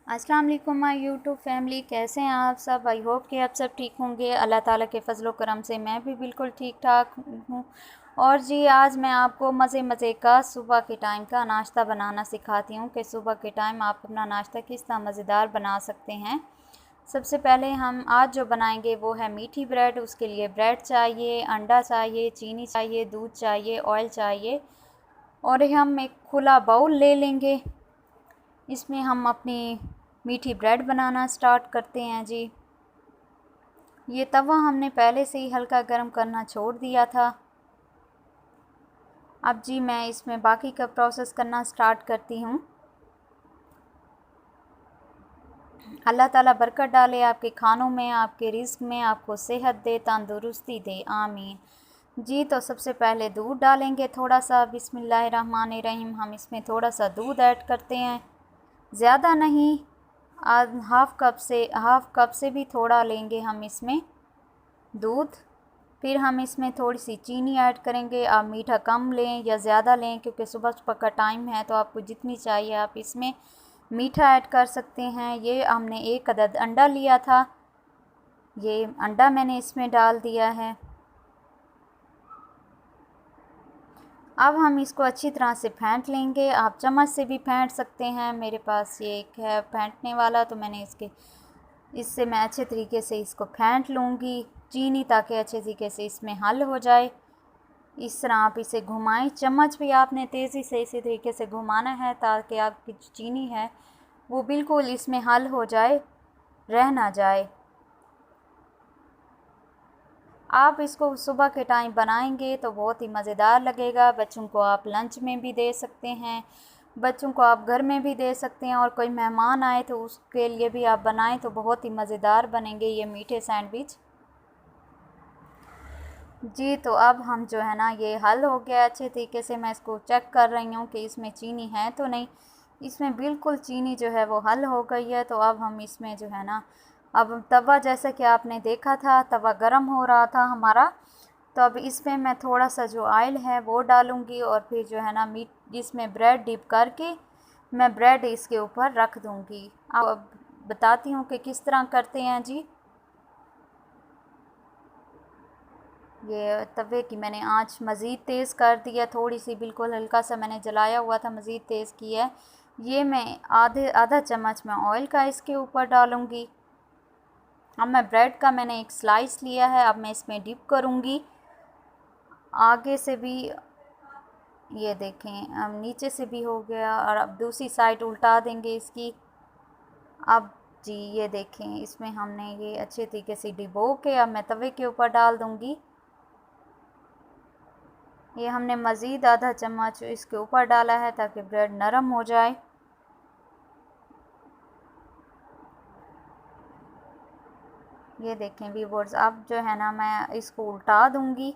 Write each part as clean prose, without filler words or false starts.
अस्सलाम वालेकुम my YouTube family, कैसे हैं आप सब। आई होप कि आप सब ठीक होंगे। अल्लाह ताला के फजलो करम से मैं भी बिल्कुल ठीक ठाक हूँ। और जी आज मैं आपको मज़े का सुबह के टाइम का नाश्ता बनाना सिखाती हूँ कि सुबह के टाइम आप अपना नाश्ता किस तरह मज़ेदार बना सकते हैं। सबसे पहले हम आज जो बनाएंगे वो है मीठी ब्रेड। उसके लिए ब्रेड चाहिए, अंडा चाहिए, चीनी चाहिए, दूध चाहिए, ऑयल चाहिए। और हम एक खुला बाउल ले लेंगे। इसमें हम अपनी मीठी ब्रेड बनाना स्टार्ट करते हैं जी। ये तवा हमने पहले से ही हल्का गर्म करना छोड़ दिया था। अब जी मैं इसमें बाकी का प्रोसेस करना स्टार्ट करती हूँ। अल्लाह ताला बरकत डाले आपके खानों में, आपके रिज़्क में, आपको सेहत दे, तंदुरुस्ती दे, आमीन जी। तो सबसे पहले दूध डालेंगे थोड़ा सा। बिस्मिल्लाहिर्रहमानिर्रहीम। हम इसमें थोड़ा सा दूध ऐड करते हैं, ज़्यादा नहीं। हाफ़ कप से भी थोड़ा लेंगे हम इसमें दूध। फिर हम इसमें थोड़ी सी चीनी ऐड करेंगे। आप मीठा कम लें या ज़्यादा लें, क्योंकि सुबह सुबह का टाइम है तो आपको जितनी चाहिए आप इसमें मीठा ऐड कर सकते हैं। ये हमने एक अदद अंडा लिया था, ये अंडा मैंने इसमें डाल दिया है। अब हम इसको अच्छी तरह से फेंट लेंगे। आप चम्मच से भी फेंट सकते हैं। मेरे पास ये एक है फेंटने वाला, तो मैंने इससे मैं अच्छे तरीके से इसको फेंट लूँगी चीनी, ताकि अच्छे तरीके से इसमें हल हो जाए। इस तरह आप इसे घुमाएं। चम्मच भी आपने तेज़ी से इसी तरीके से घुमाना है ताकि आपकी जो चीनी है वो बिल्कुल इसमें हल हो जाए, रह ना जाए। आप इसको सुबह के टाइम बनाएंगे तो बहुत ही मज़ेदार लगेगा। बच्चों को आप लंच में भी दे सकते हैं, बच्चों को आप घर में भी दे सकते हैं, और कोई मेहमान आए तो उसके लिए भी आप बनाएं तो बहुत ही मज़ेदार बनेंगे ये मीठे सैंडविच जी। तो अब हम जो है ना, ये हल हो गया अच्छे तरीके से। मैं इसको चेक कर रही हूँ कि इसमें चीनी है तो नहीं। इसमें बिल्कुल चीनी जो है वो हल हो गई है। तो अब हम इसमें जो है ना, अब तवा जैसा कि आपने देखा था तवा गरम हो रहा था हमारा, तो अब इसमें मैं थोड़ा सा जो ऑयल है वो डालूँगी, और फिर जो है ना मीट इसमें ब्रेड डिप करके मैं ब्रेड इसके ऊपर रख दूँगी। अब बताती हूँ कि किस तरह करते हैं जी। ये तवे की मैंने आंच मज़ीद तेज़ कर दी है, थोड़ी सी, बिल्कुल हल्का सा मैंने जलाया हुआ था, मज़ीद तेज़ की है। ये मैं आधा चम्मच में ऑयल का इसके ऊपर डालूँगी। अब मैं ब्रेड का मैंने एक स्लाइस लिया है, अब मैं इसमें डिप करूँगी। आगे से भी ये देखें, अब नीचे से भी हो गया, और अब दूसरी साइड उल्टा देंगे इसकी। अब जी ये देखें, इसमें हमने ये अच्छे तरीके से डिबो के अब मैं तवे के ऊपर डाल दूँगी। ये हमने मज़ीद आधा चम्मच इसके ऊपर डाला है ताकि ब्रेड नरम हो जाए। ये देखें व्यूअर्स, अब जो है ना मैं इसको उल्टा दूँगी।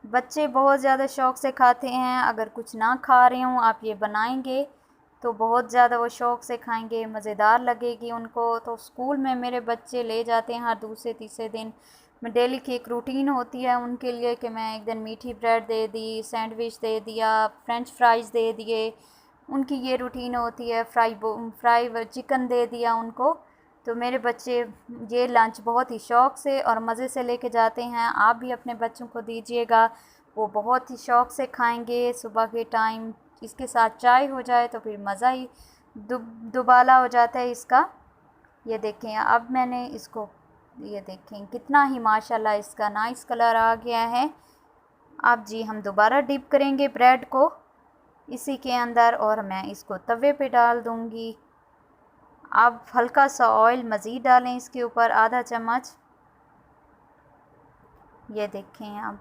बच्चे बहुत ज़्यादा शौक़ से खाते हैं। अगर कुछ ना खा रहे हों, आप ये बनाएंगे तो बहुत ज़्यादा वो शौक़ से खाएंगे, मज़ेदार लगेगी उनको। तो स्कूल में मेरे बच्चे ले जाते हैं हर दूसरे तीसरे दिन। मैं डेली की एक रूटीन होती है उनके लिए कि मैं एक दिन मीठी ब्रेड दे दी, सैंडविच दे दिया, फ्रेंच फ्राइज़ दे दिए। उनकी ये रूटीन होती है। फ्राई चिकन दे दिया उनको। तो मेरे बच्चे ये लंच बहुत ही शौक़ से और मज़े से लेके जाते हैं। आप भी अपने बच्चों को दीजिएगा, वो बहुत ही शौक़ से खाएंगे सुबह के टाइम। इसके साथ चाय हो जाए तो फिर मज़ा ही दुबाला हो जाता है इसका। ये देखें, अब मैंने इसको, ये देखें कितना ही माशाल्लाह इसका नाइस कलर आ गया है। अब जी हम दोबारा डिप करेंगे ब्रेड को इसी के अंदर, और मैं इसको तवे पे डाल दूँगी। आप हल्का सा ऑयल मज़ीद डालें इसके ऊपर, आधा चम्मच। ये देखें, अब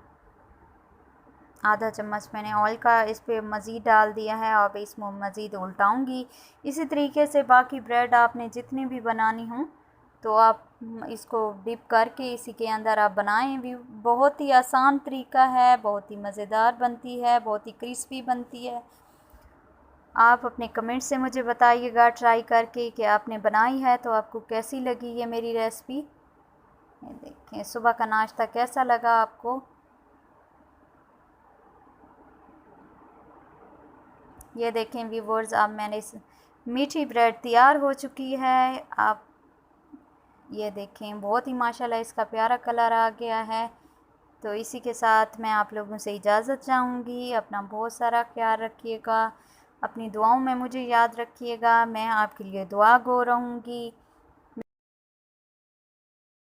आधा चम्मच मैंने ऑयल का इस पे मज़ीद डाल दिया है। अब इसमें मज़ीद उल्टाऊँगी। इसी तरीके से बाकी ब्रेड आपने जितनी भी बनानी हो तो आप इसको डिप करके इसी के अंदर आप बनाएं भी। बहुत ही आसान तरीका है, बहुत ही मज़ेदार बनती है, बहुत ही क्रिस्पी बनती है। आप अपने कमेंट से मुझे बताइएगा ट्राई करके कि आपने बनाई है तो आपको कैसी लगी ये मेरी रेसिपी। ये देखें सुबह का नाश्ता कैसा लगा आपको। ये देखें व्यूअर्स, अब मैंने मीठी ब्रेड तैयार हो चुकी है। आप ये देखें, बहुत ही माशाल्लाह इसका प्यारा कलर आ गया है। तो इसी के साथ मैं आप लोगों से इजाज़त चाहूँगी। अपना बहुत सारा ख्याल रखिएगा, अपनी दुआओं में मुझे याद रखिएगा। मैं आपके लिए दुआ गो रहूँगी।